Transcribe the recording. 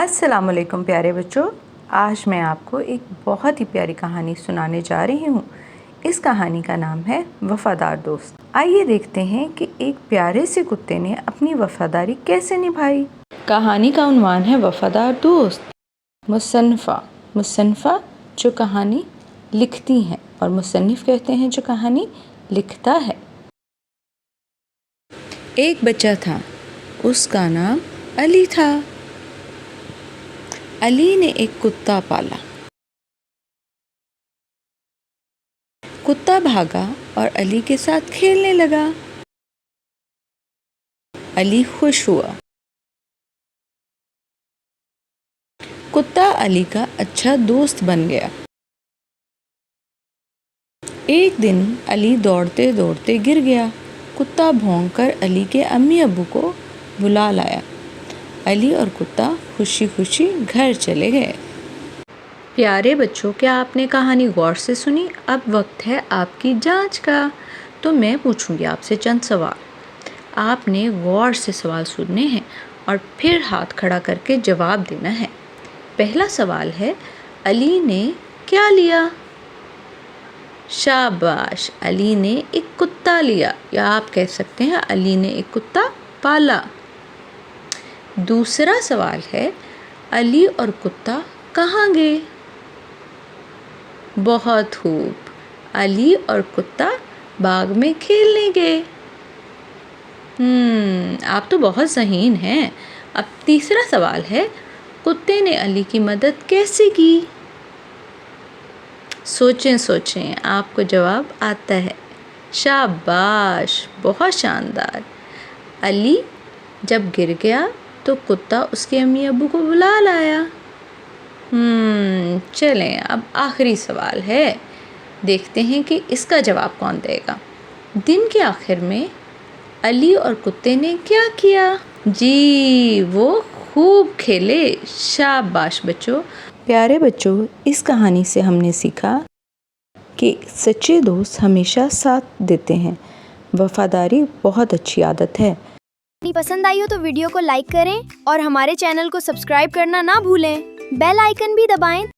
السلام علیکم پیارے بچوں، آج میں آپ کو ایک بہت ہی پیاری کہانی سنانے جا رہی ہوں۔ اس کہانی کا نام ہے وفادار دوست۔ آئیے دیکھتے ہیں کہ ایک پیارے سے کتے نے اپنی وفاداری کیسے نبھائی۔ کہانی کا عنوان ہے وفادار دوست۔ مصنفہ جو کہانی لکھتی ہیں اور مصنف کہتے ہیں جو کہانی لکھتا ہے۔ ایک بچہ تھا، اس کا نام علی تھا۔ علی نے ایک کتا پالا۔ کتا بھاگا اور علی کے ساتھ کھیلنے لگا۔ علی خوش ہوا۔ کتا علی کا اچھا دوست بن گیا۔ ایک دن علی دوڑتے دوڑتے گر گیا۔ کتا بھونک کر علی کے امی ابو کو بلا لایا۔ علی اور کتا خوشی خوشی گھر چلے گئے۔ پیارے بچوں، کیا آپ نے کہانی غور سے سنی؟ اب وقت ہے آپ کی جانچ کا۔ تو میں پوچھوں گی آپ سے چند سوال۔ آپ نے غور سے سوال سننے ہیں اور پھر ہاتھ کھڑا کر کے جواب دینا ہے۔ پہلا سوال ہے، علی نے کیا لیا؟ شاباش، علی نے ایک کتا لیا، یا آپ کہہ سکتے ہیں علی نے ایک کتا پالا۔ دوسرا سوال ہے، علی اور کتا کہاں گئے؟ بہت خوب، علی اور کتا باغ میں کھیلنے گئے۔ آپ تو بہت ذہین ہیں۔ اب تیسرا سوال ہے، کتے نے علی کی مدد کیسے کی؟ سوچیں، آپ کو جواب آتا ہے۔ شاباش، بہت شاندار۔ علی جب گر گیا تو کتا اس کے امی ابو کو بلا لایا۔ چلیں، اب آخری سوال ہے، دیکھتے ہیں کہ اس کا جواب کون دے گا۔ دن کے آخر میں علی اور کتے نے کیا کیا؟ جی، وہ خوب کھیلے۔ شاباش بچوں۔ پیارے بچوں، اس کہانی سے ہم نے سیکھا کہ سچے دوست ہمیشہ ساتھ دیتے ہیں۔ وفاداری بہت اچھی عادت ہے۔ پسند آئی ہو تو ویڈیو کو لائک کریں اور ہمارے چینل کو سبسکرائب کرنا نہ بھولیں۔ بیل آئیکن بھی دبائیں